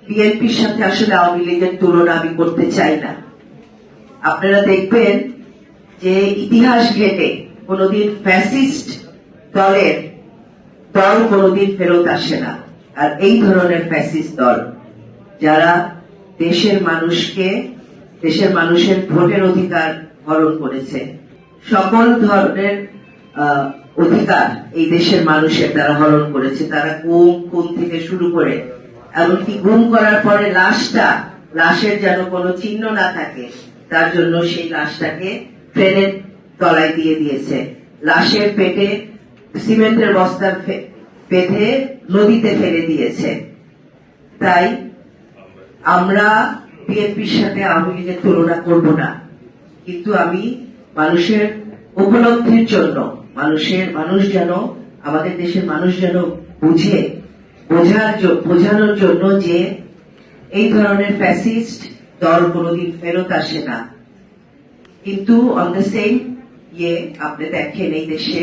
বিএনপির সাথে আসলে আওয়ামী লীগের তুলনা আমি করতে চাই না। আপনারা দেখবেন যে ইতিহাস ঘেটে কোনদিন ফ্যাসিস্ট দল কোনদিন ফেরত আসে না। আর এই ধরনের ফ্যাসিস্ট দল যারা দেশের মানুষের ভোটের অধিকার হরণ করেছে, সকল ধরনের অধিকার এই দেশের মানুষের তারা হরণ করেছে। তারা খুন থেকে শুরু করে এমনকি গুম করার পরে লাশের যেন কোনো চিহ্ন না থাকে তার জন্য সেই লাশটাকে ট্রেনের তলায় দিয়ে দিয়েছে। লাশের পেটে সিমেন্টের বস্তা বেঁধে নদীতে ফেলে দিয়েছে। তাই আমরা বিএনপির সাথে আওয়ামী লীগের তুলনা করব না, কিন্তু আমি মানুষের উপলব্ধির জন্য মানুষ যেন আমাদের দেশের মানুষ যেন বোঝানোর জন্য যে এই ধরনের ফ্যাসিস্ট দল কোনদিন ফেরত আসে না। কিন্তু অন দ্য সেম আপনি দেখেন এই দেশে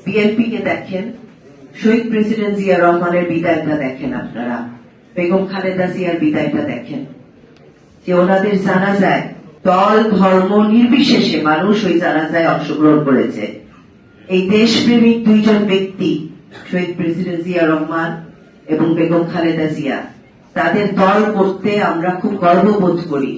বিএনপি কে দেখেন, শহীদ প্রেসিডেন্ট জিয়া রহমানের বিদায়টা দেখেন, আপনারা বেগম খালেদা জিয়ার বিদায়টা দেখেন, যে ওনাদের জানাজায় দল ধর্ম নির্বিশেষে মানুষ ওই জানাজায় অংশগ্রহণ করেছে। এই দেশপ্রেমিক দুইজন ব্যক্তি শহীদ প্রেসিডেন্ট জিয়া রহমান এবং বেগম খালেদা জিয়া, তাদের দল করতে আমরা খুব গর্ববোধ করি।